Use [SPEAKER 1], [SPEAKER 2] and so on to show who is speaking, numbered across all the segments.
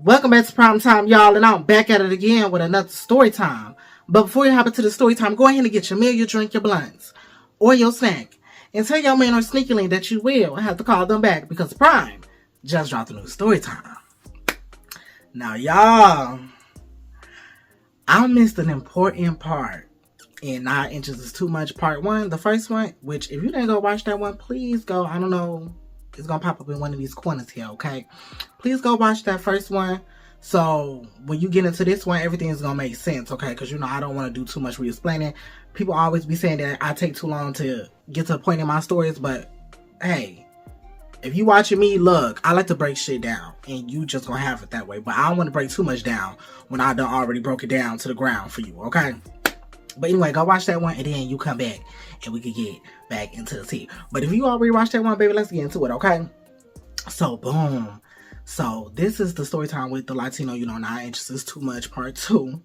[SPEAKER 1] Welcome back to Prime Time, y'all, and I'm back at it again with another story time. But before you hop into the story time, go ahead and get your meal, your drink, your blunts, or your snack, and tell your man or sneaky link that you will have to call them back because Prime just dropped a new story time. Now, y'all, I missed an important part in 9 Inches is Too Much Part 1, the first one, which if you didn't go watch that one, please go. I don't know. It's going to pop up in one of these corners here, okay? Please go watch that first one. So, when you get into this one, everything is going to make sense, okay? Because, you know, I don't want to do too much re-explaining. People always be saying that I take too long to get to a point in my stories. But, hey, if you watching me, look, I like to break shit down. And you just going to have it that way. But I don't want to break too much down when I done already broke it down to the ground for you, okay? But anyway, go watch that one and then you come back and we can get back into the tea. But if you already watched that one, baby, let's get into it, okay? So, boom. So, this is the story time with the Latino, 9 Inches is Too Much Part 2.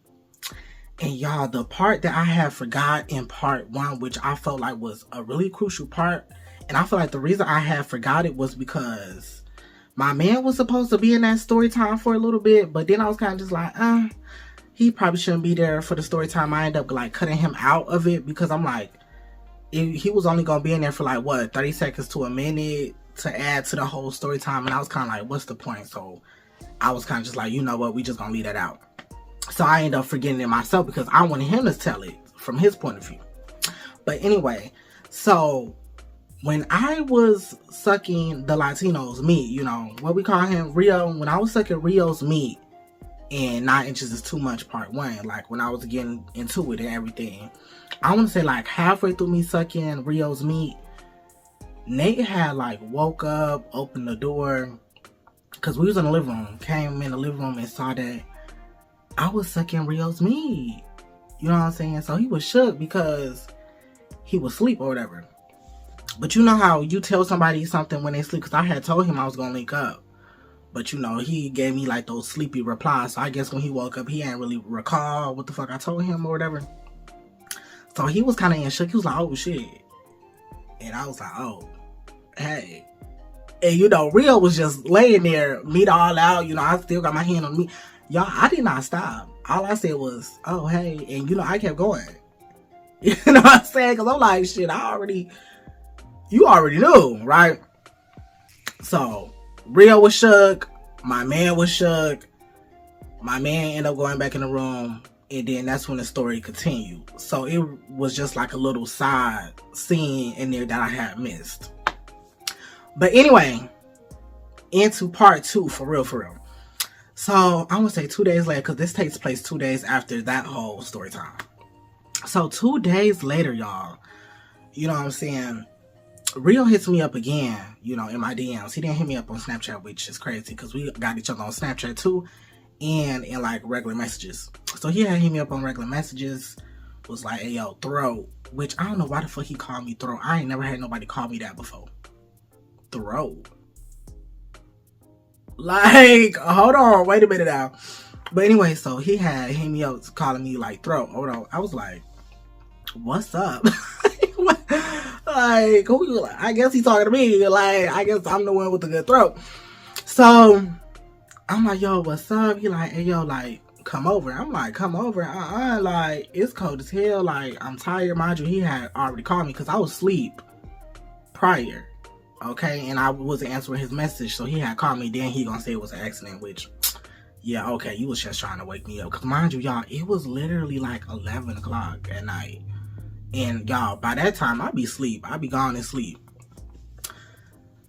[SPEAKER 1] And y'all, the part that I had forgot in Part 1, which I felt like was a really crucial part. And I feel like the reason I had forgot it was because my man was supposed to be in that story time for a little bit. But then I was kind of just like, he probably shouldn't be there for the story time. I ended up like cutting him out of it because I'm like, he was only going to be in there for like, 30 seconds to a minute to add to the whole story time. And I was kind of like, what's the point? So I was kind of just like, you know what? We just going to leave that out. So I ended up forgetting it myself because I wanted him to tell it from his point of view. But anyway, so when I was sucking the Latino's meat, what we call him, Rio, when I was sucking Rio's meat, and 9 Inches is Too Much Part 1, like when I was getting into it and everything, I want to say like halfway through me sucking Rio's meat, Nate had like woke up, opened the door, because we was in the living room, came in the living room and saw that I was sucking Rio's meat. You know what I'm saying? So he was shook because he was asleep or whatever. But you know how you tell somebody something when they sleep, because I had told him I was going to link up. But, he gave me, like, those sleepy replies. So, I guess when he woke up, he didn't really recall what the fuck I told him or whatever. So, he was kind of in shook. He was like, oh, shit. And I was like, oh, hey. And, Rio was just laying there, meat all out. I still got my hand on me. Y'all, I did not stop. All I said was, oh, hey. And, I kept going. You know what I'm saying? Because I'm like, shit, you already knew, right? So, Rio was shook. My man was shook. My man ended up going back in the room. And then that's when the story continued. So it was just like a little side scene in there that I had missed. But anyway, into Part 2, for real. So I want to say 2 days later, because this takes place 2 days after that whole story time. So 2 days later, y'all, you know what I'm saying? Rio hits me up again, in my DMs. He didn't hit me up on Snapchat, which is crazy because we got each other on Snapchat too and in like regular messages. So he had hit me up on regular messages, was like, hey, yo, throat, which I don't know why the fuck he called me throat. I ain't never had nobody call me that before. Throat. Like, hold on, wait a minute now. But anyway, so he had hit me up calling me like throat. Hold on. I was like, what's up? Like, who? I guess he's talking to me. Like, I guess I'm the one with the good throat. So, I'm like, yo, what's up? He like, hey, yo, like, come over. I'm like, come over? Like, it's cold as hell. Like, I'm tired. Mind you, he had already called me because I was asleep prior. Okay? And I wasn't answering his message. So, he had called me. Then he gonna say it was an accident, which, yeah, okay, you was just trying to wake me up. Because, mind you, y'all, it was literally like 11 o'clock at night. And y'all, by that time, I'd be asleep. I'd be gone and sleep.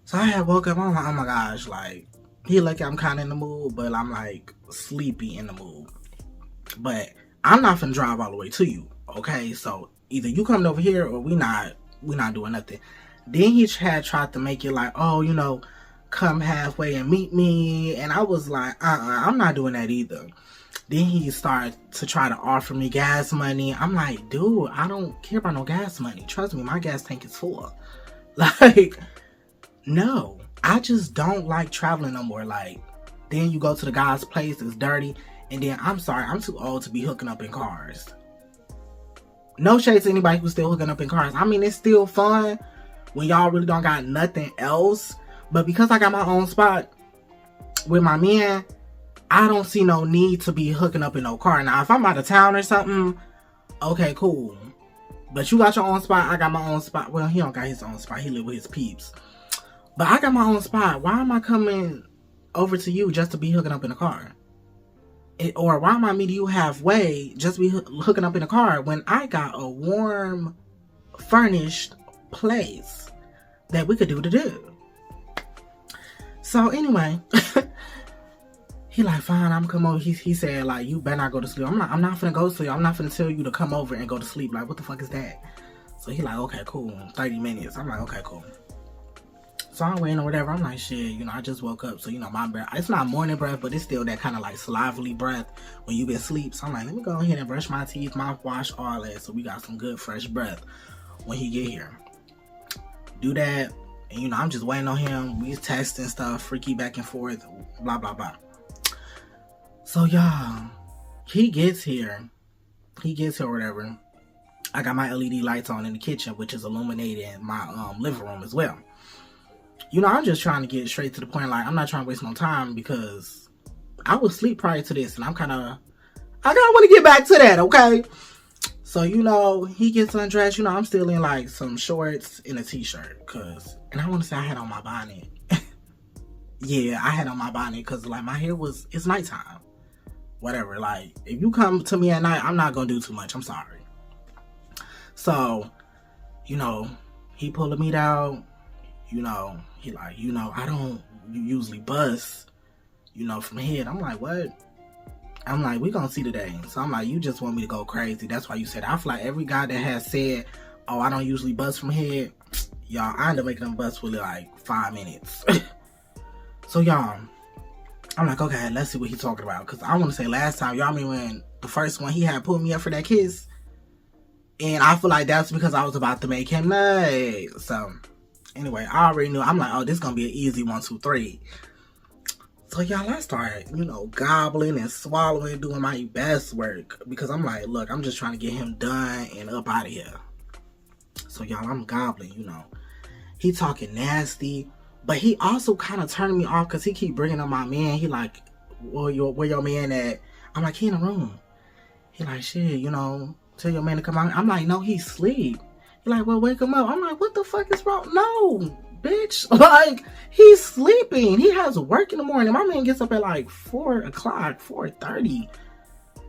[SPEAKER 1] So I had woke up. I'm like, oh my gosh, like, he lucky I'm kind of in the mood, but I'm like sleepy in the mood. But I'm not finna drive all the way to you, okay? So either you coming over here or we not doing nothing. Then he had tried to make it like, oh, come halfway and meet me. And I was like, I'm not doing that either. Then he started to try to offer me gas money. I'm like, dude, I don't care about no gas money. Trust me, my gas tank is full. Like, no. I just don't like traveling no more. Like, then you go to the guy's place, it's dirty. And then, I'm sorry, I'm too old to be hooking up in cars. No shade to anybody who's still hooking up in cars. I mean, it's still fun when y'all really don't got nothing else. But because I got my own spot with my man, I don't see no need to be hooking up in no car. Now, if I'm out of town or something, okay, cool. But you got your own spot, I got my own spot. Well, he don't got his own spot. He live with his peeps. But I got my own spot. Why am I coming over to you just to be hooking up in a car? Or why am I meeting you halfway just to be hooking up in a car when I got a warm, furnished place that we could do? So anyway, he like, fine, I'm come over. He said, like, you better not go to sleep. I'm not finna go to sleep. I'm not finna tell you to come over and go to sleep. Like, what the fuck is that? So he like, okay, cool. 30 minutes. I'm like, okay, cool. So I'm waiting or whatever. I'm like, shit, you know, I just woke up. So, you know, my breath, it's not morning breath, but it's still that kind of like salivary breath when you been asleep. So I'm like, let me go ahead and brush my teeth, mouthwash, all that. So we got some good fresh breath when he get here. Do that. And, you know, I'm just waiting on him. We texting stuff, freaky back and forth, blah, blah, blah. So, y'all, he gets here or whatever. I got my LED lights on in the kitchen, which is illuminating my living room as well. You know, I'm just trying to get straight to the point. Like, I'm not trying to waste no time because I was asleep prior to this. And I kind of want to get back to that, okay? So, you know, he gets undressed. You know, I'm still in, like, some shorts and a t-shirt. And I want to say I had on my bonnet. Yeah, I had on my bonnet because, like, my hair it's nighttime. Whatever. Like, if you come to me at night, I'm not going to do too much. I'm sorry. So, you know, he pulled the meat out. You know, he like, you know, I don't usually bust, you know, from head. I'm like, what? I'm like, we gonna see today. So I'm like, you just want me to go crazy. That's why you said, I feel like every guy that has said, oh, I don't usually bust from head, y'all, I end up making them bust for like 5 minutes. So y'all, I'm like, okay, let's see what he's talking about. Because I want to say last time, y'all mean when the first one he had pulled me up for that kiss. And I feel like that's because I was about to make him nut. So anyway, I already knew. I'm like, oh, this is going to be an easy 1, 2, 3. So, y'all, I started, you know, gobbling and swallowing, doing my best work. Because I'm like, look, I'm just trying to get him done and up out of here. So, y'all, I'm gobbling, you know. He talking nasty. But he also kind of turned me off because he keep bringing up my man. He like, where your man at? I'm like, he in the room. He like, shit, you know, tell your man to come out. I'm like, no, he sleep. He like, well, wake him up. I'm like, what the fuck is wrong? No, bitch. Like, he's sleeping. He has work in the morning. My man gets up at like 4 o'clock, 4:30.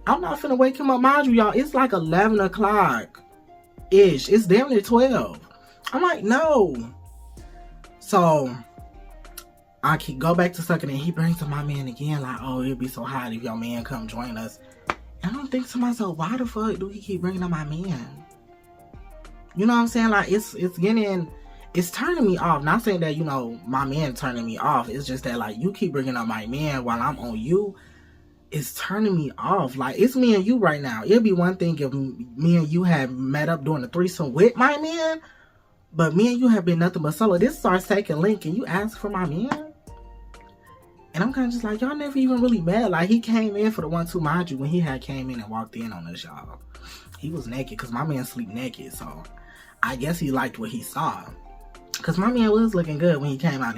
[SPEAKER 1] I'm not finna wake him up. Mind you, y'all, it's like 11 o'clock-ish. It's damn near 12. I'm like, no. So, I keep go back to sucking and he brings up my man again. Like, oh, it'd be so hot if your man come join us. And I'm thinking to myself, why the fuck do he keep bringing up my man? You know what I'm saying? Like, it's turning me off. Not saying that, you know, my man turning me off. It's just that, like, you keep bringing up my man while I'm on you. It's turning me off. Like, it's me and you right now. It'd be one thing if me and you had met up doing a threesome with my man. But me and you have been nothing but solo. This is our second link and you ask for my man? And I'm kind of just like, y'all never even really met. Like, he came in for the 1, 2, mind you, when he had came in and walked in on us, y'all. He was naked because my man sleep naked. So, I guess he liked what he saw. Because my man was looking good when he came out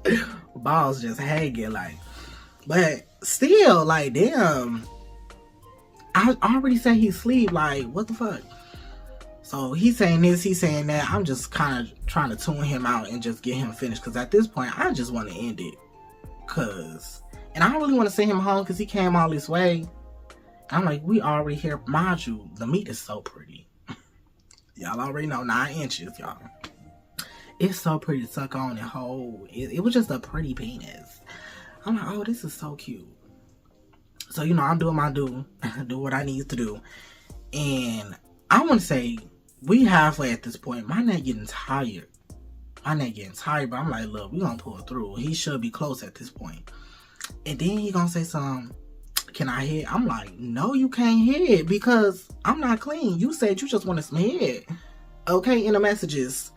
[SPEAKER 1] there. Balls just hanging, like. But still, like, damn. I already said he sleep. Like, what the fuck? So, he's saying this, he's saying that. I'm just kind of trying to tune him out and just get him finished. Because at this point, I just want to end it. And I don't really want to send him home because he came all this way. I'm like, we already here. Mind you, the meat is so pretty. Y'all already know 9 inches, y'all. It's so pretty to suck on and hold. It was just a pretty penis. I'm like, oh, this is so cute. So, you know, I'm doing my do what I need to do. And I want to say, we halfway at this point. My neck getting tired. But I'm like, look, we gonna pull through. He should be close at this point. And then he gonna say something. Can I hit? I'm like, no, you can't hit because I'm not clean. You said you just wanted some head. Okay, in the messages.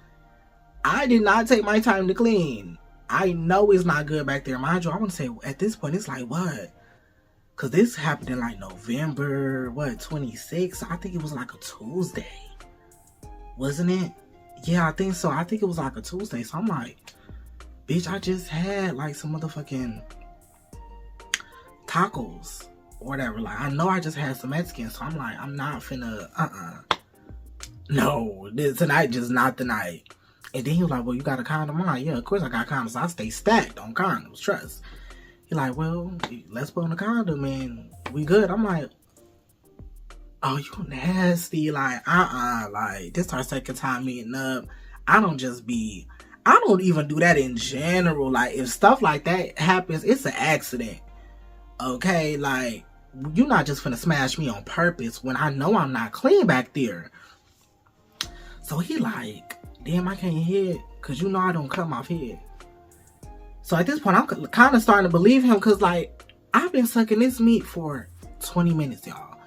[SPEAKER 1] I did not take my time to clean. I know it's not good back there. Mind you, I want to say at this point, it's like, what? Because this happened in like November, 26? I think it was like a Tuesday. Wasn't it? Yeah, I think so. I think it was like a Tuesday. So I'm like, bitch, I just had like some motherfucking tacos or whatever. Like, I know I just had some Mexican, so I'm like, I'm not finna, no, tonight just not the night. And then he was like, well, you got a condom? I'm like, yeah, of course I got condoms. I stay stacked on condoms, trust. He like, well, let's put on a condom and we good. I'm like, oh, you nasty. Like, like, this our second time meeting up. I don't even do that in general. Like, if stuff like that happens, it's an accident. Okay? Like, you're not just finna smash me on purpose when I know I'm not clean back there. So he like, damn, I can't hit because you know I don't cut my head. So at this point, I'm kind of starting to believe him because, like, I've been sucking this meat for 20 minutes, y'all.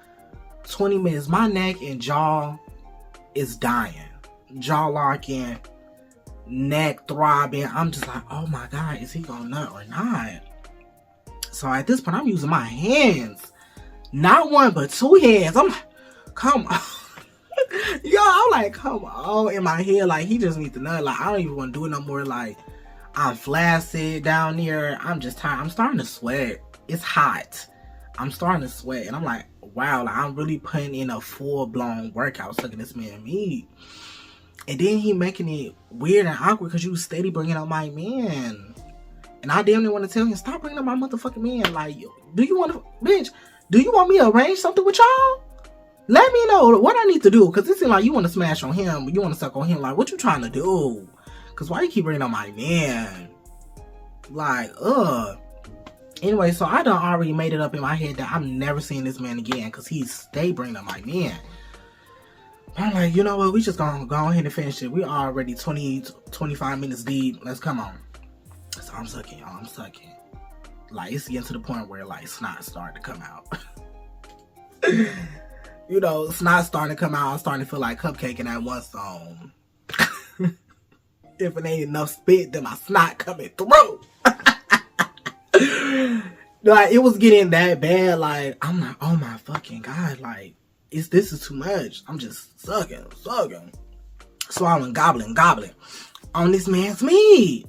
[SPEAKER 1] 20 minutes. My neck and jaw is dying. Jaw locking, neck throbbing. I'm just like, oh my God, is he gonna nut or not? So at this point, I'm using my hands. Not one, but two hands. I'm like, come on. Yo, I'm like, come on. In my head, like, he just needs to nut. Like, I don't even want to do it no more. Like, I'm flaccid down here. I'm just tired. I'm starting to sweat. It's hot. I'm starting to sweat. And I'm like, wow, like, I'm really putting in a full-blown workout sucking this man meat. And then he making it weird and awkward because you steady bringing up my man. And I damn near want to tell him, stop bringing up my motherfucking man. Like, do you want me to arrange something with y'all? Let me know what I need to do. Because it seems like you want to smash on him. You want to suck on him. Like, what you trying to do? Because why you keep bringing up my man? Like, Anyway, so I done already made it up in my head that I'm never seeing this man again. Because he stay bringing up my man. I'm like, you know what? We just gonna go ahead and finish it. We already 25 minutes deep. Let's come on. So I'm sucking, y'all. I'm sucking. Like, it's getting to the point where, like, snot starting to come out. You know, snot starting to come out. I'm starting to feel like Cupcake in that one song. If it ain't enough spit, then my snot coming through. Like, it was getting that bad. Like, I'm like, oh my fucking God. Like, this is too much. I'm just sucking. Swallowing, gobbling on this man's meat.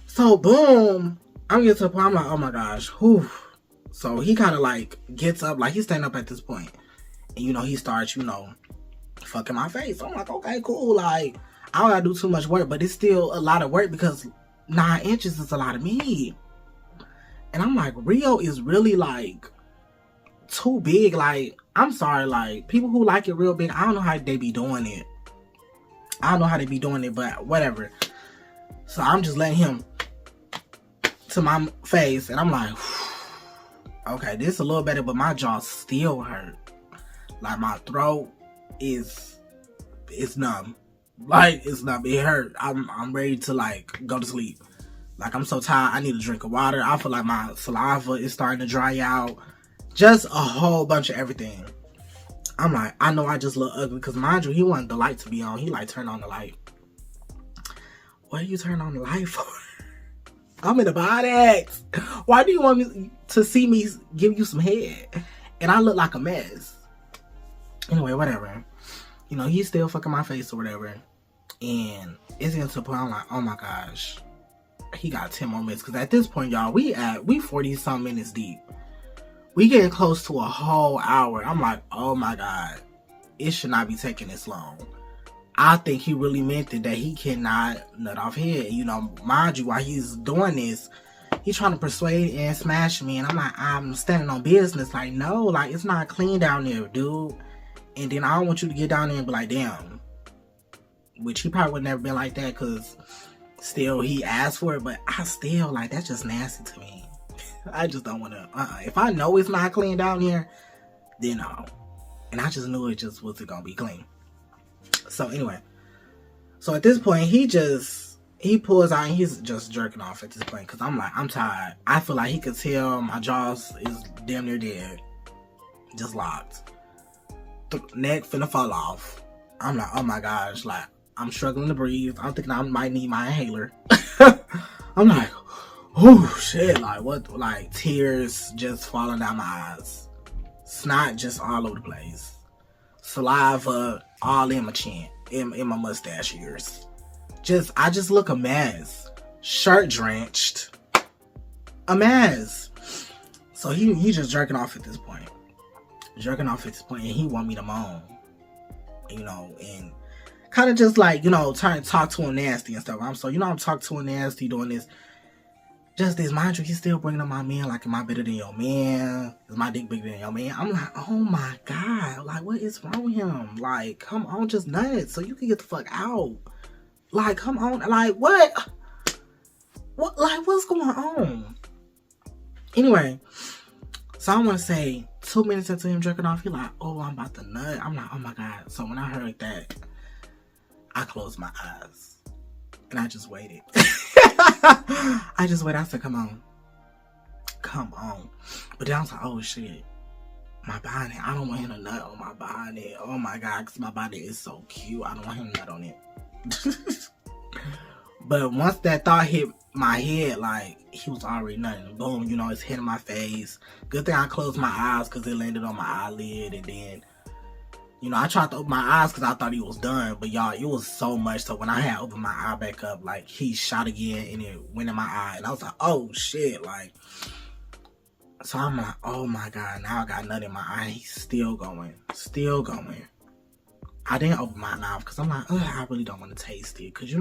[SPEAKER 1] So, boom. I'm getting to the point, I'm like, oh my gosh. Whew. So, he kind of like gets up, like he's standing up at this point. And, you know, he starts, you know, fucking my face. So I'm like, okay, cool. Like, I don't gotta do too much work, but it's still a lot of work because 9 inches is a lot of meat. And I'm like, Rio is really like too big. Like, I'm sorry, like, people who like it real big, I don't know how they be doing it. But whatever. So I'm just letting him to my face, and I'm like, okay, this is a little better, but my jaw still hurt. Like, my throat it's numb. Like, it's numb. It hurt. I'm ready to, like, go to sleep. Like, I'm so tired. I need a drink of water. I feel like my saliva is starting to dry out. Just a whole bunch of everything. I'm like, I know I just look ugly. Because, mind you, he wanted the light to be on. He, like, turned on the light. What do you turn on the light for? I'm in the bodex. Why do you want me to see me give you some head? And I look like a mess. Anyway, whatever. You know, he's still fucking my face or whatever. And it's getting to the point I'm like, oh my gosh. He got 10 more minutes. Because at this point, y'all, we 40-some minutes deep. We getting close to a whole hour. I'm like, oh my God. It should not be taking this long. I think he really meant it, that he cannot nut off head. You know, mind you, while he's doing this, he's trying to persuade and smash me. And I'm like, I'm standing on business. Like, no, like, it's not clean down there, dude. And then I don't want you to get down there and be like, damn. Which he probably would never been like that, because still he asked for it. But I still, like, that's just nasty to me. I just don't want to, If I know it's not clean down here, then no. And I just knew it just wasn't going to be clean. So anyway, so at this point, he pulls out and he's just jerking off at this point. Because I'm like, I'm tired. I feel like he could tell my jaws is damn near dead. Just locked. Neck finna fall off. I'm like, oh my gosh. Like, I'm struggling to breathe. I'm thinking I might need my inhaler. I'm like, oh shit. Like, what? Like, tears just falling down my eyes. Snot just all over the place. Saliva all in my chin, in my mustache ears. I just look a mess. Shirt drenched. A mess. So he just jerking off at this point. And he want me to moan. And kind of just like, trying to talk to him nasty and stuff. I'm talking to him nasty doing this. Just this, mind you, he's still bringing up my man, like, am I better than your man? Is my dick bigger than your man? I'm like, oh my God, like, what is wrong with him? Like, come on, just nut so you can get the fuck out. Like, come on, like, what? Like, what's going on? Anyway, so I want to say 2 minutes into him jerking off, he like, oh, I'm about to nut. I'm like, oh my God. So when I heard that, I closed my eyes and I just waited. I said, come on. But then I was like, oh shit, my body. I don't want him to nut on my body. Oh my God, because my body is so cute. I don't want him to nut on it. But once that thought hit my head, like, he was already nutting. Boom, it's hitting my face. Good thing I closed my eyes because it landed on my eyelid. And then, I tried to open my eyes because I thought he was done. But y'all, it was so much. So when I had opened my eye back up, like, he shot again and it went in my eye. And I was like, oh shit, like. So I'm like, oh my God, now I got nut in my eye. He's still going. I didn't open my mouth because I'm like, I really don't want to taste it. Because,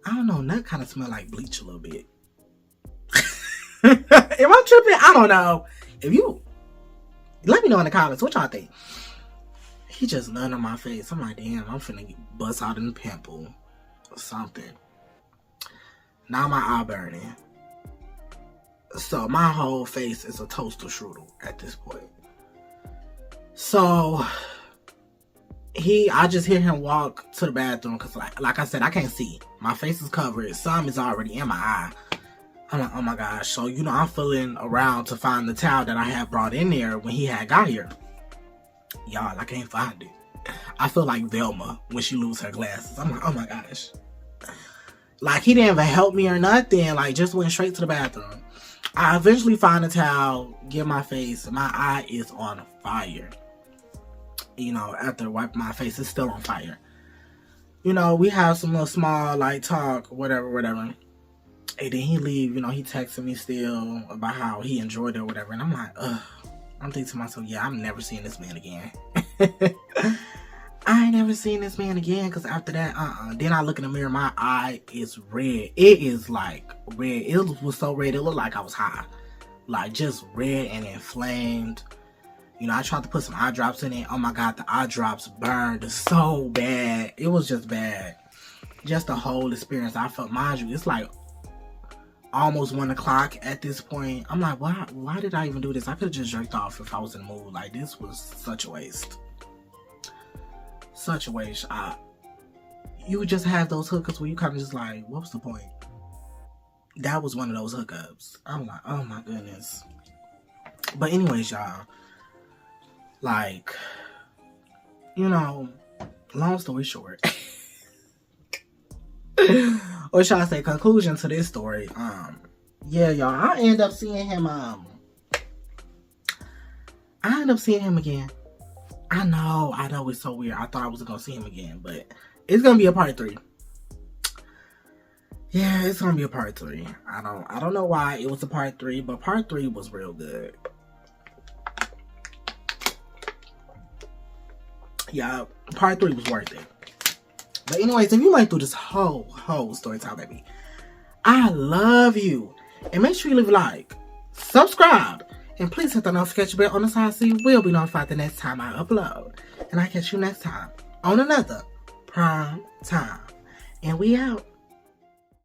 [SPEAKER 1] I don't know, nut kind of smell like bleach a little bit. Am I tripping? I don't know. Let me know in the comments what y'all think. He just nut on my face. I'm like, damn, I'm finna bust out in the pimple or something. Now my eye burning. So my whole face is a toaster strudel at this point. So I just hear him walk to the bathroom because like I said, I can't see. My face is covered. Some is already in my eye. I'm like, oh my gosh. So, I'm feeling around to find the towel that I had brought in there when he had got here. Y'all, I can't find it. I feel like Velma when she loses her glasses. I'm like, oh my gosh. Like, he didn't even help me or nothing. Like, just went straight to the bathroom. I eventually find a towel, get my face. My eye is on fire. After wiping my face, it's still on fire. We have some little small, like, talk, whatever. And then he leave, he texting me still about how he enjoyed it or whatever. And I'm like, ugh. I'm thinking to myself, yeah, I'm never seeing this man again. I ain't never seen this man again. Because after that, Then I look in the mirror, my eye is red. It is, like, red. It was so red, it looked like I was high. Like, just red and inflamed. I tried to put some eye drops in it. Oh my God, the eye drops burned so bad. It was just bad. Just the whole experience. I felt, mind you, it's like almost 1 o'clock at this point. I'm like, why did I even do this? I could have just jerked off if I was in the mood. Like, this was such a waste. Such a waste. You would just have those hookups where you kind of just like, what was the point? That was one of those hookups. I'm like, oh my goodness. But anyways, y'all. Like, long story short. Or should I say conclusion to this story? Yeah, y'all, I end up seeing him again. I know it's so weird. I thought I wasn't gonna see him again, but it's gonna be a part 3. Yeah, it's gonna be a part 3. I don't know why it was a part 3, but part 3 was real good. Yeah, part 3 was worth it. But anyways, if you went through this whole story time, baby, I love you. And make sure you leave a like, subscribe, and please hit the notification bell on the side so you will be notified the next time I upload. And I'll catch you next time on another Prime Time. And we out.